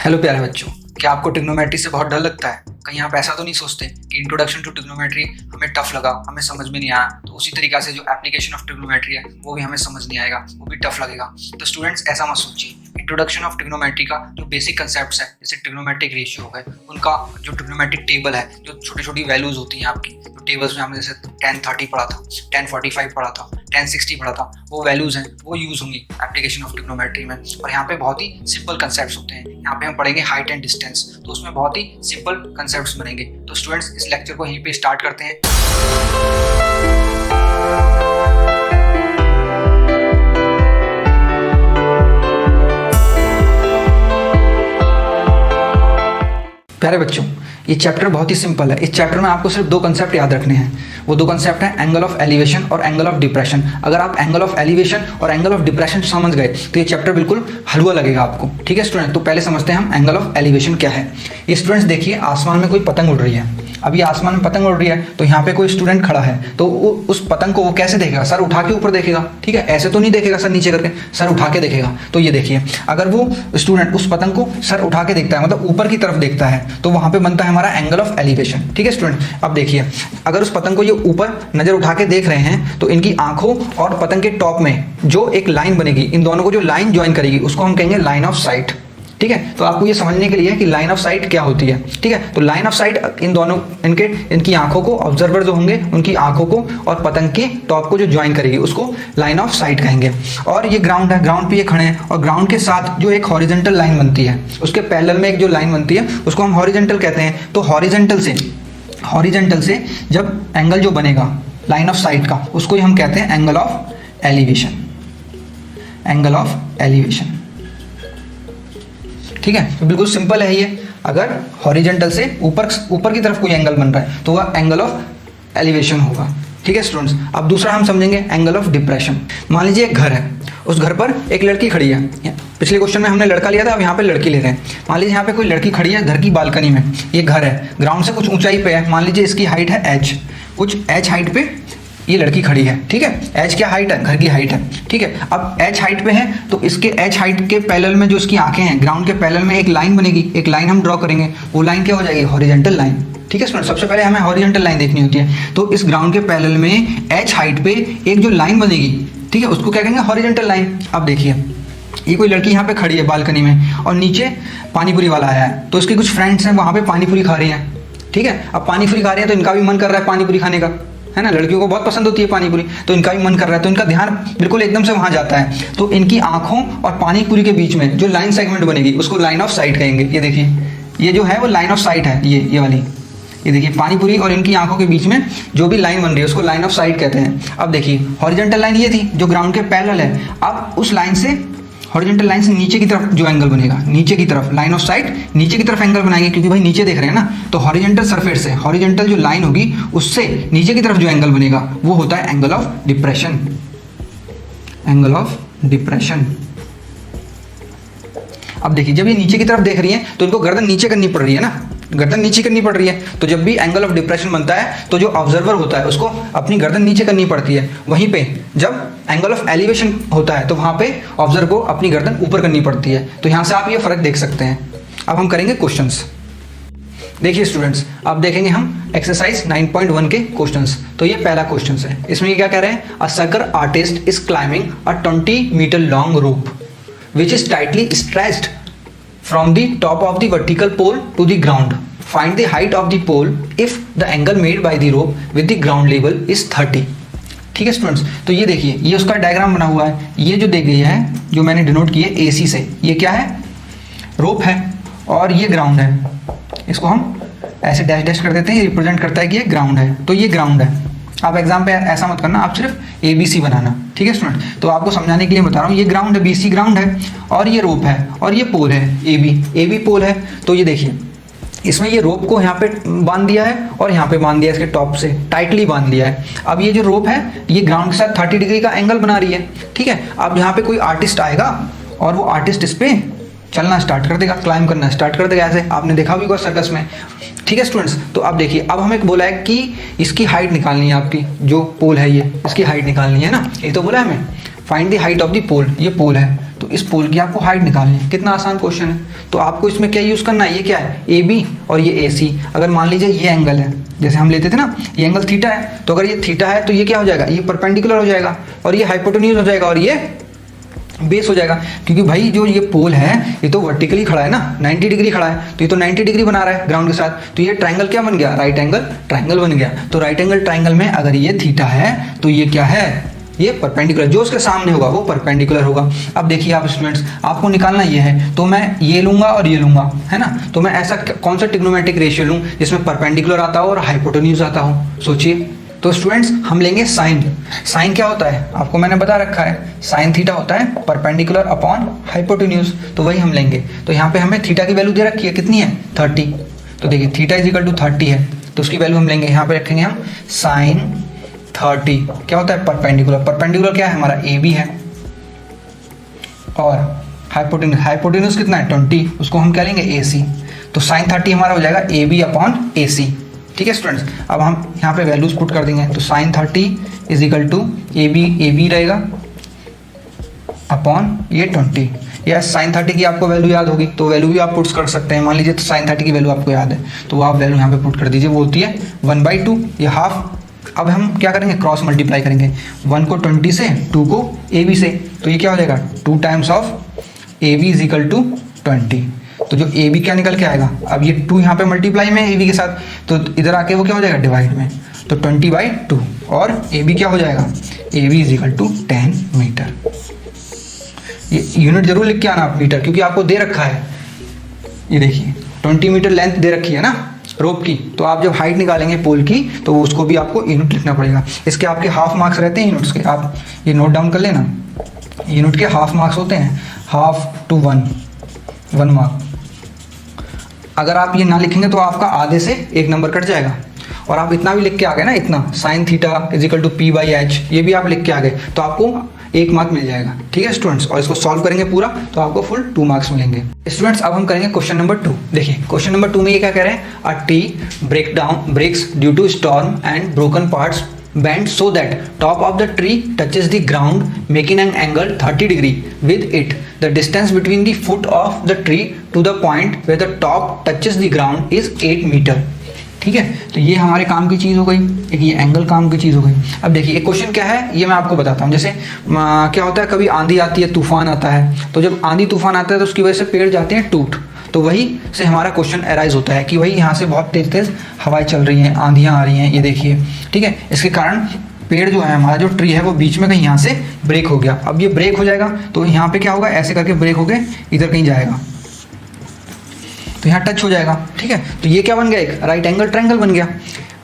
Hello प्यारे बच्चों, क्या आपको ट्रिग्नोमेट्री से बहुत डर लगता है? कहीं आप ऐसा तो नहीं सोचते कि इंट्रोडक्शन टू ट्रिग्नोमेट्री हमें टफ लगा, हमें समझ में नहीं आया, तो उसी तरीका से जो एप्लीकेशन ऑफ ट्रिग्नोमेट्री है वो भी हमें समझ नहीं आएगा, वो भी टफ लगेगा। तो स्टूडेंट्स ऐसा मत सोचिए। इंट्रोडक्शन ऑफ ट्रिग्नोमेट्री का जो बेसिक कंसेप्ट्स है, जैसे ट्रिग्नोमेट्रिक रेशियो हो गए, उनका जो ट्रिग्नोमेट्रिक टेबल है, जो छोटी छोटी वैल्यूज होती हैं आपकी, जो टेबल्स में हमने जैसे 1030 पढ़ा था, 1045 पढ़ा था, 1060 पढ़ा था, वो वैल्यूज हैं वो यूज होंगी एप्लीकेशन ऑफ ट्रिग्नोमेट्री में। और यहाँ पे बहुत ही सिंपल कंसेप्ट्स होते हैं। यहाँ पे हम पढ़ेंगे हाइट एंड डिस्टेंस, तो उसमें बहुत ही सिंपल कंसेप्ट्स बनेंगे। तो स्टूडेंट्स इस लेक्चर को यहीं पे स्टार्ट करते हैं। प्यारे बच्चों, ये चैप्टर बहुत ही सिंपल है। इस चैप्टर में आपको सिर्फ दो कंसेप्ट याद रखने हैं। वो दो कंसेप्ट हैं एंगल ऑफ एलिवेशन और एंगल ऑफ डिप्रेशन। अगर आप एंगल ऑफ एलिवेशन और एंगल ऑफ डिप्रेशन समझ गए तो ये चैप्टर बिल्कुल हलवा लगेगा आपको। ठीक है स्टूडेंट, तो पहले समझते हैं हम एंगल ऑफ एलिवेशन क्या है। ये स्टूडेंट्स देखिए, आसमान में कोई पतंग उड़ रही है। अब ये आसमान में पतंग उड़ रही है तो यहाँ पे कोई स्टूडेंट खड़ा है, तो उस पतंग को वो कैसे देखेगा? सर उठा के ऊपर देखेगा। ठीक है, ऐसे तो नहीं देखेगा सर नीचे करके, सर उठा के देखेगा। तो ये देखिए, अगर वो स्टूडेंट उस पतंग को सर उठा के देखता है, मतलब ऊपर की तरफ देखता है, तो वहां पे बनता है हमारा एंगल ऑफ एलिवेशन। ठीक है स्टूडेंट, अब देखिए, अगर उस पतंग को ये ऊपर नजर उठा के देख रहे हैं तो इनकी आंखों और पतंग के टॉप में जो एक लाइन बनेगी, इन दोनों को जो लाइन ज्वाइन करेगी उसको हम कहेंगे लाइन ऑफ साइट। ठीक है, तो आपको ये समझने के लिए कि लाइन ऑफ साइट क्या होती है। ठीक है, तो लाइन ऑफ साइट इन दोनों इनकी आंखों को, ऑब्जर्वर जो होंगे उनकी आंखों को और पतंग के टॉप को जो ज्वाइन करेगी उसको लाइन ऑफ साइट कहेंगे। और ये ग्राउंड है, ग्राउंड पे ये खड़े हैं और ग्राउंड के साथ जो एक हॉरिजॉन्टल लाइन बनती है, उसके पैरेलल में एक जो लाइन बनती है उसको हम हॉरिजॉन्टल कहते हैं। तो हॉरिजॉन्टल से जब एंगल जो बनेगा लाइन ऑफ साइट का, उसको ही हम कहते हैं angle of elevation. Angle of elevation, ठीक है, तो बिल्कुल सिंपल है ये। अगर हॉरिजॉन्टल से ऊपर की तरफ कोई एंगल बन रहा है तो वह एंगल ऑफ एलिवेशन होगा। ठीक है स्टूडेंट्स, अब दूसरा हम समझेंगे एंगल ऑफ डिप्रेशन। मान लीजिए एक घर है, उस घर पर एक लड़की खड़ी है। पिछले क्वेश्चन में हमने लड़का लिया था, अब यहाँ पे लड़की ले रहे हैं। मान लीजिए यहाँ पे कोई लड़की खड़ी है घर की बालकनी में। ये घर है, ग्राउंड से कुछ ऊंचाई पे है, मान लीजिए इसकी हाइट है h, कुछ h हाइट पे ये लड़की खड़ी है। ठीक है, h क्या हाइट है? घर की हाइट है। ठीक है, अब h हाइट पे है तो इसके h हाइट के पैरेलल में जो इसकी आंखें हैं, ग्राउंड के पैरेलल में एक लाइन बनेगी, एक लाइन हम ड्रॉ करेंगे। वो लाइन क्या हो जाएगी? Horizontal line. ठीक है स्टूडेंट, सबसे पहले हमें हॉरिजॉन्टल लाइन देखनी होती है। तो इस ग्राउंड के पैरेलल में h हाइट पे एक जो लाइन बनेगी, ठीक है, उसको क्या कहेंगे? Horizontal line. अब देखिए, ये कोई लड़की यहाँ पे खड़ी है बालकनी में और नीचे पानीपुरी वाला आया है, तो इसके कुछ फ्रेंड्स हैं वहाँ पे पानीपुरी खा रही हैं। ठीक है, अब पानीपुरी खा रही है तो इनका भी मन कर रहा है पानीपुरी खाने का, है ना? लड़कियों को बहुत पसंद होती है पानीपुरी, तो इनका भी मन कर रहा है, तो इनका ध्यान बिल्कुल एकदम से वहां जाता है। तो इनकी आंखों और पानीपुरी के बीच में जो लाइन सेगमेंट बनेगी उसको लाइन ऑफ साइट कहेंगे। ये देखिए, ये जो है वो लाइन ऑफ साइट है, ये वाली। ये देखिए, पानीपुरी और इनकी आंखों के बीच में जो भी लाइन बन रही है उसको लाइन ऑफ साइट कहते हैं। अब देखिए, हॉरिजॉन्टल लाइन ये थी जो ग्राउंड के पैरेलल है। अब उस लाइन से, हॉरिजॉन्टल लाइन से नीचे की तरफ जो एंगल बनेगा, नीचे की तरफ लाइन ऑफ साइट नीचे की तरफ एंगल बनाएंगे, क्योंकि भाई नीचे देख रहे हैं ना, तो हॉरिजॉन्टल सरफेस से, हॉरिजॉन्टल जो लाइन होगी उससे नीचे की तरफ जो एंगल बनेगा वो होता है angle of depression. Angle of depression. अब देखिए, जब ये नीचे की तरफ देख रही है तो इनको गर्दन नीचे करनी पड़ रही है ना, गर्दन नीचे करनी पड़ रही है। तो जब भी एंगल ऑफ डिप्रेशन बनता है तो जो ऑब्जर्वर होता है उसको अपनी गर्दन नीचे करनी पड़ती है। वहीं पे जब एंगल ऑफ एलिवेशन होता है तो वहां पे ऑब्जर्वर को अपनी गर्दन ऊपर करनी पड़ती है। तो यहां से आप ये फर्क देख सकते हैं। अब हम करेंगे क्वेश्चंस। देखिए स्टूडेंट्स, अब देखेंगे हम एक्सरसाइज 9.1 के क्वेश्चंस। तो ये पहला क्वेश्चन है, इसमें ये क्या कह रहे हैं? A circle artist is climbing a 20 metre long rope which is tightly stretched from the top of the vertical pole to the ground. Find the height of the pole if the angle made by the rope with the ground level is 30. ठीक है students, तो ये देखिए, ये उसका diagram बना हुआ है। ये जो दी गई है, जो मैंने डिनोट की है AC से, ये क्या है? रोप है और ये ग्राउंड है। इसको हम ऐसे डैश डैश कर देते हैं, ये रिप्रेजेंट करता है कि ये ग्राउंड है। तो ये ग्राउंड है। आप एग्जाम पे ऐसा मत करना, आप सिर्फ ABC बनाना। ठीक है स्टूडेंट, तो आपको समझाने के लिए बता रहा हूँ। ये ग्राउंड है, BC ग्राउंड है और ये रोप है और ये पोल है AB पोल है। तो ये देखिए, इसमें ये रोप को यहाँ पे बांध दिया है और यहाँ पे बांध दिया है, इसके टॉप से टाइटली बांध दिया है। अब ये जो रोप है ये ग्राउंड के साथ 30 डिग्री का एंगल बना रही है। ठीक है, अब यहाँ पे कोई आर्टिस्ट आएगा और वो आर्टिस्ट इस पे चलना स्टार्ट कर देगा, क्लाइंब करना स्टार्ट कर देगा। ऐसे आपने देखा भी होगा सर्कस में। ठीक है स्टूडेंट्स, तो अब देखिए, अब हमें बोला है कि इसकी हाइट निकालनी है, आपकी जो पोल है ये, इसकी हाइट निकालनी है ना। ये तो बोला है हमें, find the height of the pole. ये पोल है, तो इस पोल की आपको हाइट निकालनी है। कितना आसान क्वेश्चन है। तो आपको इसमें क्या यूज़ करना है, ये क्या है ए बी और ये ए सी। अगर मान लीजिए ये एंगल है, जैसे हम लेते थे ना, ये एंगल थीटा है, तो अगर ये थीटा है तो ये क्या हो जाएगा, ये परपेंडिकुलर हो जाएगा और ये हाइपोटेन्यूज हो जाएगा और ये बेस हो जाएगा। क्योंकि भाई जो ये पोल है ये तो वर्टिकली खड़ा है ना, 90 डिग्री खड़ा है, तो ये तो 90 डिग्री बना रहा है ग्राउंड के साथ। तो ये ट्रायंगल क्या बन गया, राइट एंगल ट्रायंगल बन गया। तो राइट एंगल ट्रायंगल में अगर ये थीटा है तो ये क्या है, ये परपेंडिकुलर, जो उसके सामने होगा वो परपेंडिकुलर होगा। अब देखिए आप स्टूडेंट्स, आपको निकालना ये है, तो मैं ये लूंगा और ये लूंगा, है ना। तो मैं ऐसा कौन सा ट्रिग्नोमेट्रिक रेशियो लूँ जिसमें परपेंडिकुलर आता हो और हाइपोटेन्यूज आता हो, सोचिए। तो स्टूडेंट्स हम लेंगे साइन। साइन क्या होता है आपको मैंने बता रखा है, साइन थीटा होता है परपेंडिकुलर अपॉन हाइपोटेन्यूज, तो वही हम लेंगे। तो यहाँ पे हमें थीटा की वैल्यू दे रखी है, कितनी है 30। तो देखिए थीटा इज इक्वल टू 30 है, तो उसकी वैल्यू हम लेंगे, यहाँ पे रखेंगे हम साइन 30। क्या होता है परपेंडिकुलर, परपेंडिकुलर क्या है हमारा ए बी है, और हाइपोटेन्यूज, हाइपोटेन्यूज कितना है 20, उसको हम क्या लेंगे ए सी। तो साइन 30 हमारा हो जाएगा ए बी अपॉन ए सी। ठीक है स्टूडेंट्स, अब हम यहाँ पे वैल्यूज पुट कर देंगे। तो sine 30 is equal to A B रहेगा अपॉन ये 20। या साइन 30 की आपको वैल्यू याद होगी तो वैल्यू भी आप पुट कर सकते हैं। मान लीजिए तो साइन 30 की वैल्यू आपको याद है तो आप वैल्यू यहाँ पे पुट कर दीजिए, वो होती है 1/2, ये हाफ। अब हम क्या करेंगे, क्रॉस मल्टीप्लाई करेंगे, 1 को 20 से, 2 को ए बी से, तो ये क्या हो जाएगा 2 times of A B is equal to 20। तो जो ए बी क्या निकल के आएगा, अब ये 2 यहाँ पे मल्टीप्लाई में ए बी के साथ, तो इधर आके वो क्या हो जाएगा डिवाइड में, तो 20/2, और ए बी क्या हो जाएगा, A B is equal to 10 metre. ये यूनिट जरूर लिख के आना आप मीटर, क्योंकि आपको दे रखा है, ये देखिए 20 मीटर लेंथ दे रखी है ना रोप की। तो आप जब हाइट निकालेंगे पोल की तो उसको भी आपको यूनिट लिखना पड़ेगा। इसके आपके हाफ मार्क्स रहते हैं यूनिट्स के, आप ये नोट डाउन कर लेना। यूनिट के हाफ मार्क्स होते हैं, हाफ टू 1 मार्क। अगर आप ये ना लिखेंगे तो आपका आधे से 1 नंबर कट जाएगा। और आप इतना भी लिख के आ गए ना, इतना sine theta is equal to P/H, ये भी आप लिख के आ गए तो आपको 1 मार्क मिल जाएगा। ठीक है स्टूडेंट्स, और इसको सॉल्व करेंगे पूरा तो आपको फुल 2 मार्क्स मिलेंगे। स्टूडेंट्स अब हम करेंगे क्वेश्चन नंबर 2। देखिए क्वेश्चन नंबर 2 में ये क्या कह रहे हैं, a tree breaks due to storm and broken parts bend so that top of the tree touches the ground making an angle 30 degree with it. The distance between the foot of the tree to the point where the top touches the ground is 8 meter. ठीक है, तो ये हमारे काम की चीज़ हो गई, एक ये एंगल काम की चीज़ हो गई। अब देखिए एक क्वेश्चन क्या है ये मैं आपको बताता हूँ। जैसे क्या होता है, कभी आंधी आती है, तूफान आता है, तो जब आंधी तूफान आता है तो उसकी वजह से पेड़ जाते हैं टूट, तो वही से हमारा क्वेश्चन अराइज होता है कि वही यहाँ से बहुत तेज तेज हवाएं चल रही हैं, आंधियाँ आ रही हैं, ये देखिए। ठीक है, इसके कारण पेड़ जो है हमारा जो ट्री है वो बीच में कहीं यहाँ से ब्रेक हो गया। अब ये ब्रेक हो जाएगा तो यहाँ पे क्या होगा, ऐसे करके ब्रेक हो गए इधर कहीं जाएगा तो यहाँ टच हो जाएगा। ठीक है, तो ये क्या बन गया, एक राइट एंगल ट्रायंगल बन गया।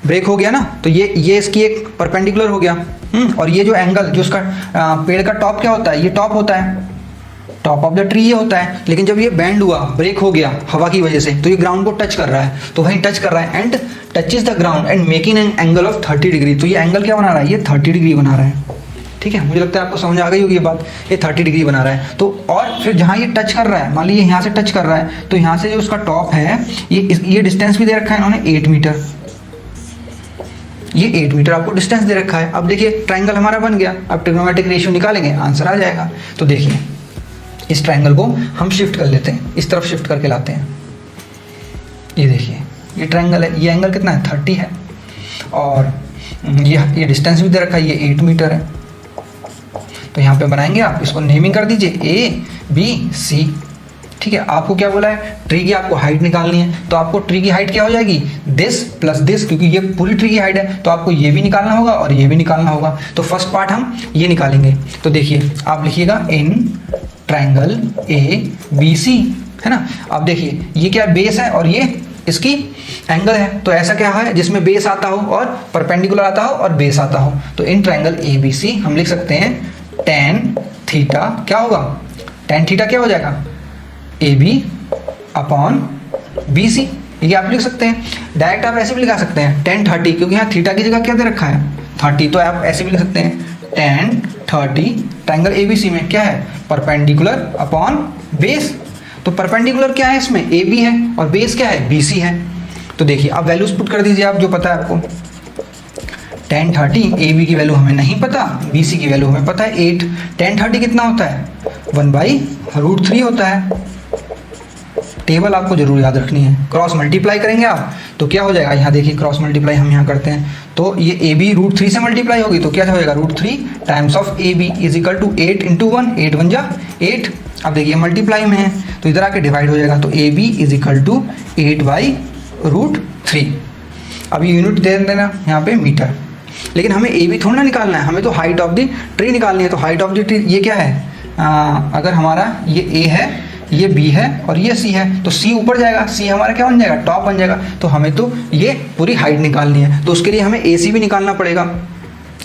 ब्रेक हो गया ना, तो ये इसकी एक परपेंडिकुलर हो गया। और ये जो एंगल जो उसका पेड़ का टॉप क्या होता है, ये टॉप होता है, टॉप ऑफ द ट्री ये होता है। लेकिन जब ये बैंड हुआ, ब्रेक हो गया हवा की वजह से, तो ये ग्राउंड को टच कर रहा है, तो वहीं टच कर रहा है and touches the ground and making an angle of 30 degree. तो ये एंगल क्या बना रहा है, ये 30 डिग्री बना रहा है। ठीक है, मुझे लगता है आपको समझ आ गई होगी ये बात, ये 30 डिग्री बना रहा है। तो और फिर जहाँ ये टच कर रहा है, मान लीजिए यहाँ से टच कर रहा है, तो यहाँ से जो उसका टॉप है ये डिस्टेंस भी दे रखा है इन्होंने 8 मीटर। ये 8 मीटर आपको डिस्टेंस दे रखा है। अब देखिए ट्रायंगल हमारा बन गया, अब ट्रिग्नोमेट्रिक रेशियो निकालेंगे, आंसर आ जाएगा। तो देखिए इस ट्रायंगल को हम शिफ्ट कर लेते हैं, इस तरफ शिफ्ट करके लाते हैं। ये देखिए ये ट्रायंगल है, ये एंगल कितना है 30 है, और ये डिस्टेंस भी दे रखा है, ये 8 मीटर है। तो यहाँ पे बनाएंगे, आप इसको नेमिंग कर दीजिए ABC। ठीक है, आपको क्या बोला है, ट्री की आपको हाइट निकालनी है, तो आपको ट्री की हाइट क्या हो जाएगी, दिस प्लस दिस, क्योंकि ये पूरी ट्री की हाइट है तो आपको ये भी निकालना होगा और ये भी निकालना होगा। तो फर्स्ट पार्ट हम ये निकालेंगे। तो देखिए आप लिखिएगा इन ट्रायंगल ABC, है ना। अब देखिए ये क्या बेस है और ये इसकी एंगल है, तो ऐसा क्या है जिसमें बेस आता हो और परपेंडिकुलर आता हो और बेस आता हो। तो इन ट्रायंगल ABC हम लिख सकते हैं tan थीटा, क्या होगा tan थीटा क्या हो जाएगा AB अपॉन BC। ये आप लिख सकते हैं, डायरेक्ट आप ऐसे भी लिखा सकते हैं tan 30, क्योंकि यहाँ थीटा की जगह क्या दे रखा है 30, तो आप ऐसे भी लिख सकते हैं tan 30 ट्रायंगल ABC में क्या है परपेंडिकुलर अपॉन बेस। तो परपेंडिकुलर क्या है इसमें AB है और बेस क्या है BC है। तो देखिए आप वैल्यूज पुट कर दीजिए, आप जो पता है आपको। tan 30 AB की वैल्यू हमें नहीं पता, BC की वैल्यू हमें पता है 8। tan 30 कितना होता है 1/√3 होता है। टेबल आपको जरूर याद रखनी है। क्रॉस मल्टीप्लाई करेंगे आप तो क्या हो जाएगा, यहाँ देखिए क्रॉस मल्टीप्लाई हम यहाँ करते हैं तो ये ए बी √3 से मल्टीप्लाई होगी तो क्या हो जाएगा, √3 times of A B is equal to 8 × 1, 8 × 1 = 8। अब देखिए मल्टीप्लाई में है तो इधर आके डिवाइड हो जाएगा तो A B is equal to 8/√3। अब ये यूनिट दे देना यहाँ पे मीटर, लेकिन हमें ए बी थोड़ा ना निकालना है, हमें तो हाइट ऑफ द ट्री निकालनी है। तो हाइट ऑफ द ट्री ये क्या है, अगर हमारा ये ए है, ये बी है और ये सी है तो सी ऊपर जाएगा, सी हमारा क्या बन जाएगा, टॉप बन जाएगा। तो हमें तो ये पूरी हाइट निकालनी है तो उसके लिए हमें ए सी भी निकालना पड़ेगा।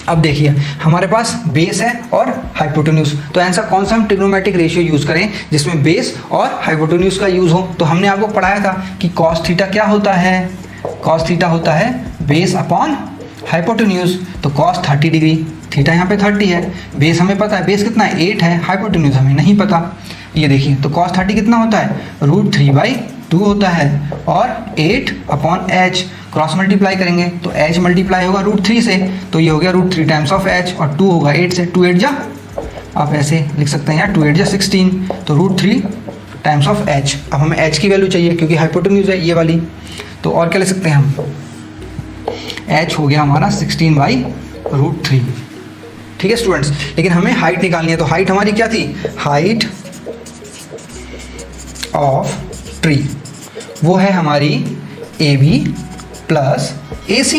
अब देखिए हमारे पास बेस है और हाइपोटेन्यूज, तो ऐसा कौन सा हम ट्रिग्नोमेट्रिक रेशियो यूज करें जिसमें बेस और हाइपोटेन्यूज का यूज हो। तो हमने आपको पढ़ाया था कि कॉस थीटा क्या होता है, कॉस थीटा होता है बेस अपॉन हाइपोटेन्यूज। तो कॉस 30 डिग्री, थीटा यहाँ पे 30 है, बेस हमें पता है, बेस कितना है 8 है, हाइपोटेन्यूज हमें नहीं पता। ये देखिए तो cos 30 कितना होता है, √3/2 होता है और 8/h क्रॉस मल्टीप्लाई करेंगे तो h मल्टीप्लाई होगा √3 से तो ये हो गया √3 टाइम्स ऑफ h और 2 होगा 8 से, 2 8 जा, आप ऐसे लिख सकते हैं यार 2 8 जा 16 तो √3 टाइम्स ऑफ h। अब हमें h की वैल्यू चाहिए क्योंकि हाइपोटेन्यूज है ये वाली, तो और क्या लिख सकते हैं हम, h हो गया हमारा 16/√3। ठीक है स्टूडेंट्स, लेकिन हमें हाइट निकालनी है तो हाइट हमारी क्या थी, हाइट ऑफ ट्री वो है हमारी A B plus A C.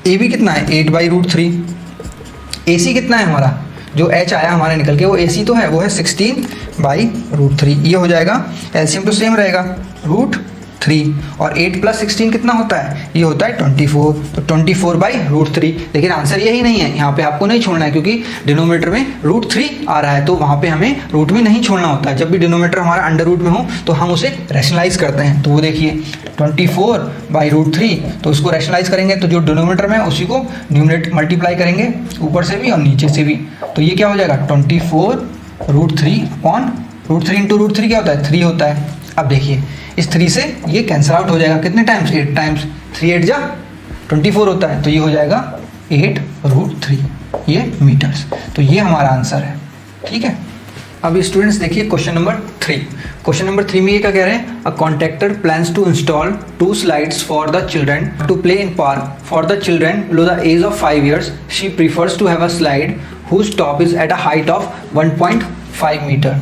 A B कितना है 8/√3, ए सी कितना है हमारा, जो एच आया हमारे निकल के वो ए सी तो है, वो है 16/√3। ये हो जाएगा, एलसीएम तो सेम रहेगा √3 और 8 + 16 कितना होता है, ये होता है 24, तो 24/√3। लेकिन आंसर यही नहीं है, यहाँ पे आपको नहीं छोड़ना है क्योंकि डिनोमिनेटर में √3 आ रहा है तो वहाँ पे हमें रूट में नहीं छोड़ना होता है। जब भी डिनोमिनेटर हमारा अंडर रूट में हो तो हम उसे रैशनलाइज करते हैं। तो वो देखिए 24/√3, तो उसको रैशनलाइज करेंगे तो जो डिनोमिनेटर में है उसी को न्यूमरेटर मल्टीप्लाई करेंगे ऊपर से भी और नीचे से भी, तो ये क्या हो जाएगा 24√3/√3 × √3 क्या होता है 3 होता है। अब देखिए इस 3 से ये कैंसिल आउट हो जाएगा, कितने टाइम्स 8 टाइम्स, 3 8 जा 24 होता है तो ये हो जाएगा 8√3 ये मीटर्स। तो ये हमारा आंसर है। ठीक है, अब स्टूडेंट्स देखिए क्वेश्चन नंबर 3। क्वेश्चन नंबर 3 में ये क्या कह रहे हैं, a contractor plans to install 2 slides for the children to play in park for the children below the age of 5 years। She prefers to have a slide whose top is at a height of 1.5 meter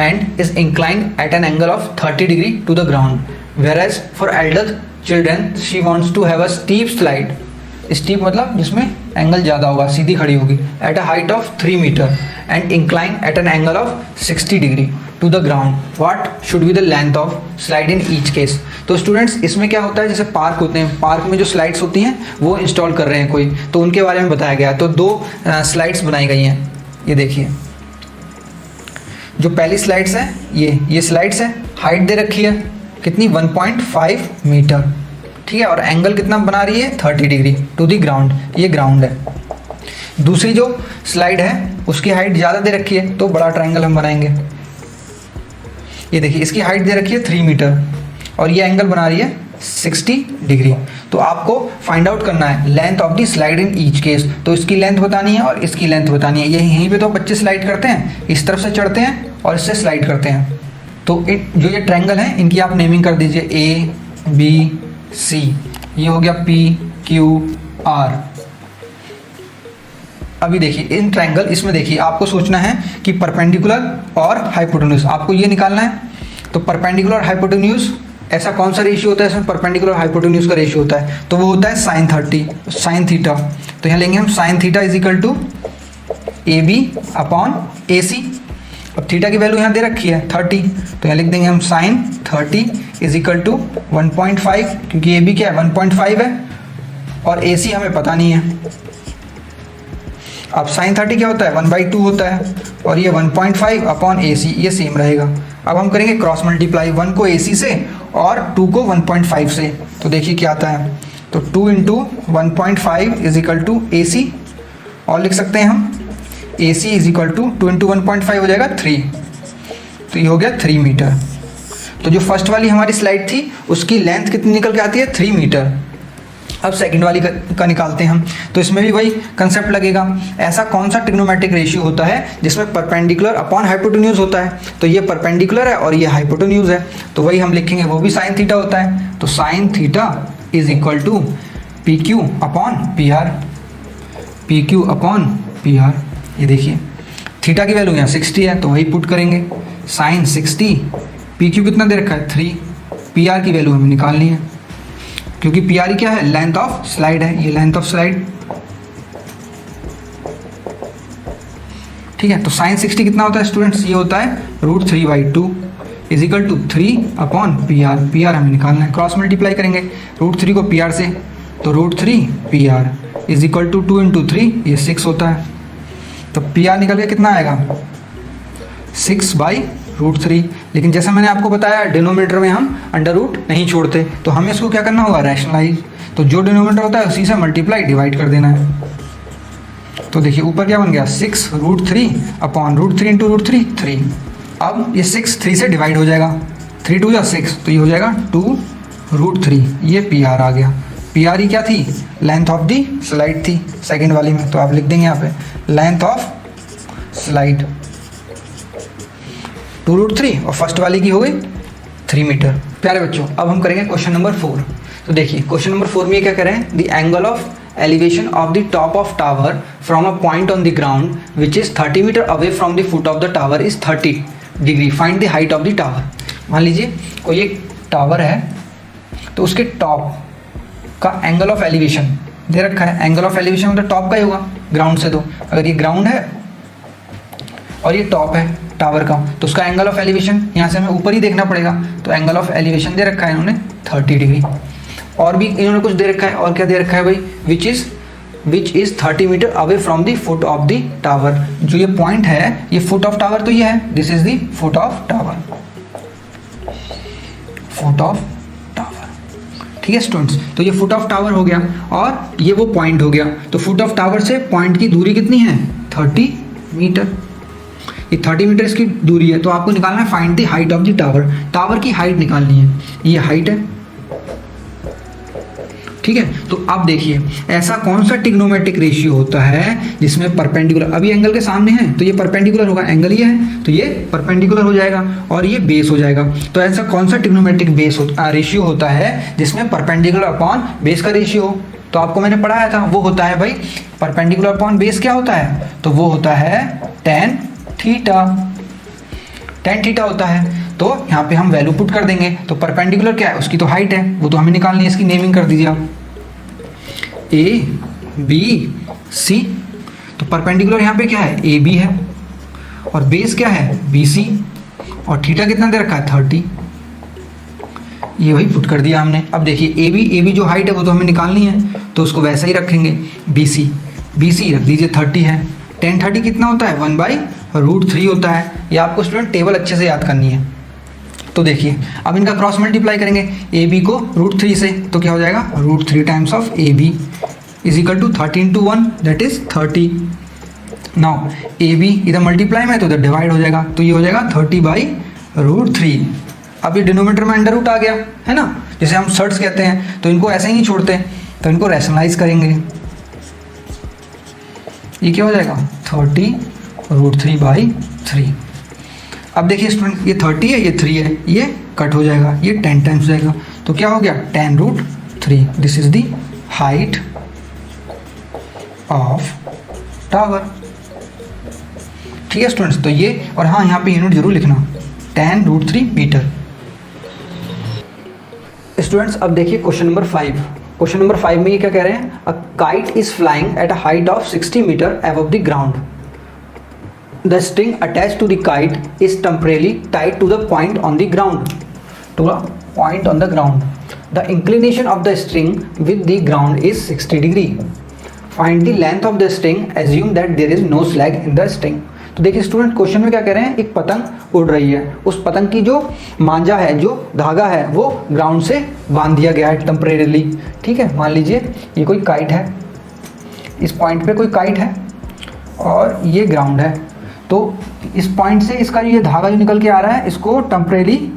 and is inclined at an angle of 30 degree to the ground, whereas for elder children she wants to have a steep slide। steep मतलब जिसमें angle ज़्यादा होगा, सीधी खड़ी होगी, at a height of 3 meter and inclined at an angle of 60 degree to the ground। what should be the length of slide in each case। तो students इसमें क्या होता है, जैसे पार्क होते हैं, पार्क में जो स्लाइड्स होती हैं वो इंस्टॉल कर रहे हैं कोई, तो उनके बारे में बताया गया। तो 2 स्लाइड्स बनाई गई हैं, ये देखिए जो पहली स्लाइड्स है ये स्लाइड्स है, हाइट दे रखी है कितनी 1.5 मीटर, ठीक है, और एंगल कितना बना रही है 30 डिग्री टू दी ग्राउंड, ये ग्राउंड है। दूसरी जो स्लाइड है उसकी हाइट ज़्यादा दे रखी है तो बड़ा ट्रायंगल हम बनाएंगे। ये देखिए इसकी हाइट दे रखी है 3 मीटर और ये एंगल बना रही है 60 डिग्री। तो आपको फाइंड आउट करना है length of the slide in each case. तो इसकी लेंथ बतानी है और इसकी लेंथ बतानी है। यहीं पे तो बच्चे स्लाइड करते हैं, इस तरफ से चढ़ते हैं और इससे स्लाइड करते हैं। तो जो ये ट्रायंगल है इनकी आप नेमिंग कर दीजिए A B C, ये हो गया P Q R। अभी देखिए इन ट्रायंगल, इसमें देखिए आपको सोचना है कि परपेंडिकुलर और हाइपोटेन्यूज, आपको ये निकालना है। तो परपेंडिकुलर और हाइपोटेन्यूज ऐसा कौन सा रेशियो होता है, इसमें परपेंडिकुलर हाइपोटेन्यूज का रेशियो होता है, तो वो होता है sin थीटा। तो यहाँ लेंगे हम sin theta is equal to AB/AC। अब थीटा की वैल्यू यहाँ दे रखी है 30, तो यहाँ लिख देंगे हम sin 30 इज इक्वल टू 1.5, क्योंकि AB क्या है 1.5 है और AC हमें पता नहीं है। अब sin 30 क्या होता है 1/2 होता है और ये 1.5/AC, ये सेम रहेगा। अब हम करेंगे क्रॉस मल्टीप्लाई 1 को AC से और 2 को 1.5 से, तो देखिए क्या आता है, तो 2 × 1.5 इज इक्वल टू AC, और लिख सकते हैं हम AC इज इक्वल टू 2 × 1.5 हो जाएगा 3, तो ये हो गया 3 मीटर। तो जो फर्स्ट वाली हमारी स्लाइड थी उसकी लेंथ कितनी निकल के आती है 3 मीटर, अब सेकंड वाली का निकालते हैं हम, तो इसमें भी वही कंसेप्ट लगेगा। ऐसा कौन सा ट्रिग्नोमेट्रिक रेशियो होता है जिसमें परपेंडिकुलर अपॉन हाइपोटेन्यूज होता है, तो ये परपेंडिकुलर है और ये हाइपोटेन्यूज है, तो वही हम लिखेंगे, वो भी साइन थीटा होता है। तो sine theta is equal to P Q upon P R, P Q upon P R. ये देखिए थीटा की वैल्यू यहाँ 60 है, तो वही पुट करेंगे, साइन 60, पी क्यू कितना दे रखा है 3, पी आर की वैल्यू हमें निकालनी है, क्योंकि पी आर क्या है, लेंथ ऑफ स्लाइड है, ये लेंथ ऑफ स्लाइड, ठीक है। तो साइन 60 कितना होता है स्टूडेंट्स, ये होता है √3/2 is equal to 3 upon P R, P R हमें निकालना है, क्रॉस मल्टीप्लाई करेंगे √3 को पी आर से, तो √3 P R is equal to 2 × 3, ये 6 होता है, तो पी आर निकल के कितना आएगा 6/√3। लेकिन जैसा मैंने आपको बताया डिनोमिनेटर में हम अंडर रूट नहीं छोड़ते, तो हमें इसको क्या करना होगा, रैशनलाइज, तो जो डिनोमिनेटर होता है उसी से मल्टीप्लाई डिवाइड कर देना है। तो देखिए ऊपर क्या बन गया 6√3 अपॉन √3 × √3 3। अब ये 6 3 से डिवाइड हो जाएगा, 3 2 या 6, तो ये हो जाएगा 2√3, ये पी आर आ गया। पी आर ही क्या थी, लेंथ ऑफ दी स्लाइड थी सेकेंड वाली में, तो आप लिख देंगे यहाँ पे लेंथ ऑफ स्लाइड 2√3 और फर्स्ट वाली की हो गई 3 मीटर। प्यारे बच्चों अब हम करेंगे क्वेश्चन नंबर 4। तो देखिए क्वेश्चन नंबर 4 में क्या करें, the angle of elevation of the top of tower from a point on the ground which is 30 metre away from the foot of the tower is 30 degree, find the height of the tower. मान लीजिए कोई एक tower है, तो उसके top का angle of elevation दे रखा है, एंगल ऑफ एलिवेशन मतलब टॉप का ही होगा ग्राउंड से, तो अगर ये ग्राउंड है और ये टॉप है टावर का, तो उसका एंगल ऑफ एलिवेशन यहाँ से हमें ऊपर ही देखना पड़ेगा, तो एंगल ऑफ एलिवेशन दे रखा है इन्होंने 30 डिग्री। और भी इन्होंने कुछ दे रखा है, और क्या दे रखा है भाई, which is 30 metre away from the foot of the tower. जो ये पॉइंट है, ये फुट ऑफ टावर तो ये है, this is the foot of tower, foot of tower, ठीक है स्टूडेंट्स। तो ये फुट ऑफ टावर हो गया और ये वो पॉइंट हो गया, तो फुट ऑफ टावर से पॉइंट की दूरी कितनी है 30 मीटर, ये 30 मीटर इसकी दूरी है। तो आपको निकालना है find the height of the tower, tower की हाइट निकालनी है, ये हाइट है, ठीक है। तो अब देखिए ऐसा कौन सा ट्रिग्नोमेट्रिक रेशियो होता है जिसमें परपेंडिकुलर, अभी एंगल के सामने है तो ये परपेंडिकुलर होगा, एंगल ये है तो ये परपेंडिकुलर हो जाएगा और ये बेस हो जाएगा। तो ऐसा कौन सा ट्रिग्नोमेट्रिक रेशियो होता है जिसमें परपेंडिकुलर अपॉन बेस का रेशियो हो, तो आपको मैंने पढ़ाया था, वो होता है भाई परपेंडिकुलर अपॉन बेस क्या होता है, तो वो होता है tan थीटा होता है। तो यहाँ पे हम वैल्यू पुट कर देंगे, तो परपेंडिकुलर क्या है, उसकी तो हाइट है, वो तो हमें निकालनी है, इसकी नेमिंग कर दीजिए आप ABC। तो परपेंडिकुलर यहाँ पे क्या है AB है और बेस क्या है BC, और थीटा कितना दे रखा है 30, ये वही पुट कर दिया हमने। अब देखिए AB जो हाइट है वो तो हमें निकालनी है, तो उसको वैसा ही रखेंगे, BC रख दीजिए 30 है, tan 30 कितना होता है 1/√3 होता है। ये आपको स्टूडेंट टेबल अच्छे से याद करनी है। तो देखिए अब इनका क्रॉस मल्टीप्लाई करेंगे, AB को √3 से, तो क्या हो जाएगा √3 times of AB is equal to 30 × 1 that is 30। Now AB इधर मल्टीप्लाई में तो इधर डिवाइड हो जाएगा, तो ये हो जाएगा 30/√3। अब ये डिनोमिनेटर में अंडर रूट आ गया है ना, जैसे हम सर्ट्स कहते हैं, तो इनको ऐसे ही नहीं छोड़ते, तो इनको रैशनलाइज करेंगे, ये क्या हो जाएगा 30√3/3। अब देखिए स्टूडेंट ये 30 है, ये 3 है, ये कट हो जाएगा, ये 10 टाइम्स जाएगा, तो क्या हो गया tan√3। This is the height of tower, ठीक है स्टूडेंट्स। तो ये, और हाँ यहाँ पे यूनिट जरूर लिखना, tan√3 मीटर। स्टूडेंट्स अब देखिए क्वेश्चन नंबर 5। क्वेश्चन नंबर 5 में ये क्या कह रहे हैं, a kite is flying at a height of 60 metre above the ground, the string attached to the kite is temporarily tied to the point on the ground, the inclination of the string with the ground is 60 degree, find the length of the string, assume that there is no slack in the string। तो देखिए student question में क्या कह रहे हैं, एक पतंग उड़ रही है, उस पतंग की जो मांझा है, जो धागा है, वो ग्राउंड से बांध दिया गया है टेम्परेरीली, ठीक है। मान लीजिए ये कोई काइट है, इस पॉइंट पे कोई काइट है और ये ग्राउंड है, तो इस पॉइंट से इसका ये धागा जो निकल के आ रहा है, इसको टेम्परेरी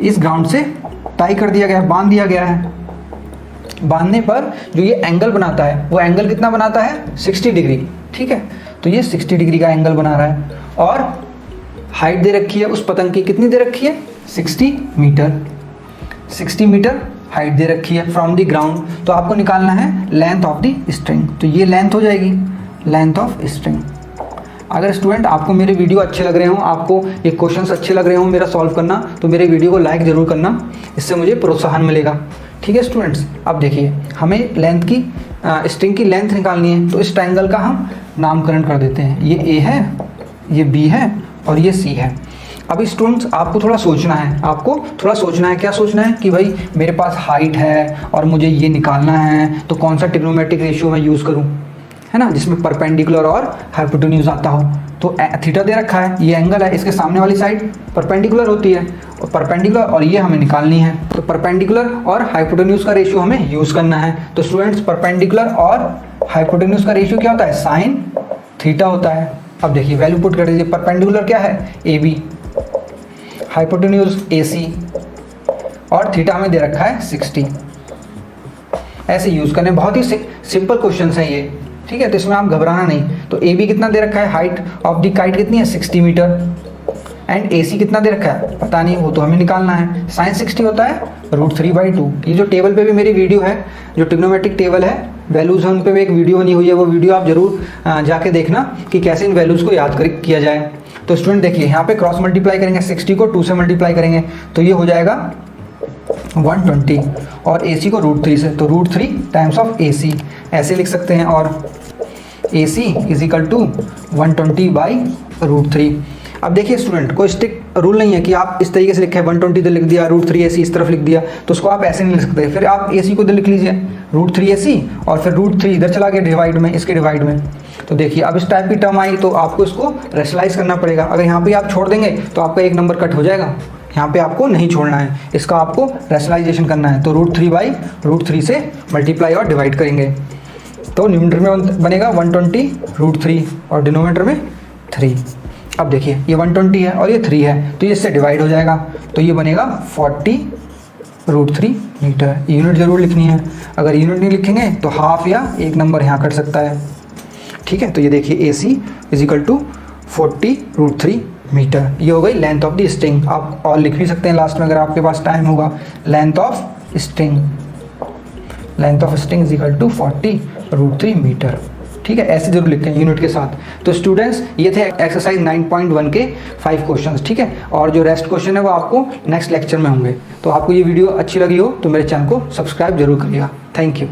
इस ग्राउंड से टाई कर दिया गया है, बांध दिया गया है, बांधने पर जो ये एंगल बनाता है वो एंगल कितना बनाता है 60 डिग्री, ठीक है। तो ये 60 डिग्री का एंगल बना रहा है और हाइट दे रखी है उस पतंग की, कितनी दे रखी है 60 मीटर, 60 मीटर हाइट दे रखी है फ्रॉम द ग्राउंड। तो आपको निकालना है लेंथ ऑफ द स्ट्रिंग, तो ये लेंथ हो जाएगी लेंथ ऑफ स्ट्रिंग। अगर स्टूडेंट आपको मेरे वीडियो अच्छे लग रहे हों, आपको ये क्वेश्चंस अच्छे लग रहे हों मेरा सॉल्व करना, तो मेरे वीडियो को लाइक ज़रूर करना, इससे मुझे प्रोत्साहन मिलेगा, ठीक है स्टूडेंट्स। अब देखिए हमें लेंथ की स्ट्रिंग की लेंथ निकालनी है, तो इस ट्रायंगल का हम नामकरण कर देते हैं, ये ए है, ये बी है और ये सी है। अभी स्टूडेंट्स आपको थोड़ा सोचना है, आपको थोड़ा सोचना है, क्या सोचना है कि भाई मेरे पास हाइट है और मुझे ये निकालना है, तो कौन सा ट्रिग्नोमेट्रिक रेशियो मैं यूज़ करूँ, है ना, जिसमें परपेंडिकुलर और हाइपोटेन्यूज आता हो। तो थीटा दे रखा है, ये एंगल है, इसके सामने वाली साइड परपेंडिकुलर होती है और परपेंडिकुलर और ये हमें निकालनी है। तो परपेंडिकुलर और हाइपोटेन्यूज का रेशियो हमें यूज़ करना है। तो स्टूडेंट्स परपेंडिकुलर और हाइपोटेन्यूज का रेशियो क्या होता है, साइन थीटा होता है। अब देखिए वैल्यू पुट कर दीजिए, परपेंडिकुलर क्या है ए बी, हाइपोटेन्यूज ए सी और थीटा हमें दे रखा है 60। ऐसे यूज़ करने, बहुत ही सिंपल क्वेश्चन है ये, ठीक है। तो इसमें आप घबराना नहीं। तो ए बी कितना दे रखा है, हाइट ऑफ द काइट कितनी है 60 मीटर एंड ए सी कितना दे रखा है पता नहीं, वो तो हमें निकालना है। साइन 60 होता है √3/2। ये जो टेबल पे भी मेरी वीडियो है, जो ट्रिग्नोमेट्रिक टेबल है वैल्यूज़ है, उन पे भी एक वीडियो बनी हुई है, वो वीडियो आप जरूर जाके देखना कि कैसे इन वैल्यूज़ को याद किया जाए। तो स्टूडेंट देखिए यहाँ पे क्रॉस मल्टीप्लाई करेंगे, 60 को 2 से मल्टीप्लाई करेंगे तो ये हो जाएगा 120 और AC को √3 से, तो √3 टाइम्स ऑफ AC ऐसे लिख सकते हैं। और AC = 120/√3। अब देखिए स्टूडेंट कोई स्ट्रिक्ट रूल नहीं है कि आप इस तरीके से लिखे 120 तो लिख दिया, √3 AC इस तरफ लिख दिया, तो उसको आप ऐसे नहीं लिख सकते। फिर आप AC को इधर लिख लीजिए √3 AC और फिर √3 इधर चला गया डिवाइड में, इसके डिवाइड में। तो देखिए अब इस टाइप की टर्म आई तो आपको इसको रेशनलाइज करना पड़ेगा। अगर यहाँ पे आप छोड़ देंगे तो आपका एक नंबर कट हो जाएगा, यहाँ पे आपको नहीं छोड़ना है, इसका आपको रेशनलाइजेशन करना है। तो √3/√3 से मल्टीप्लाई और डिवाइड करेंगे तो न्यूमरेटर में बनेगा 120√3 और डिनोमिनेटर में 3। अब देखिए ये 120 है और ये 3 है तो ये इससे डिवाइड हो जाएगा, तो ये बनेगा 40√3 मीटर। यूनिट जरूर लिखनी है, अगर यूनिट नहीं लिखेंगे तो हाफ या एक नंबर यहाँ कट सकता है, ठीक है। तो ये देखिए AC = 40√3 मीटर। ये हो गई लेंथ ऑफ द स्ट्रिंग। आप और लिख भी सकते हैं लास्ट में अगर आपके पास टाइम होगा, लेंथ ऑफ स्ट्रिंग = 40√3 मीटर, ठीक है। ऐसे जरूर लिखते हैं यूनिट के साथ। तो स्टूडेंट्स ये थे एक्सरसाइज 9.1 के 5 क्वेश्चंस, ठीक है। और जो रेस्ट क्वेश्चन है वो आपको नेक्स्ट लेक्चर में होंगे। तो आपको ये वीडियो अच्छी लगी हो तो मेरे चैनल को सब्सक्राइब जरूर करिएगा। Thank you.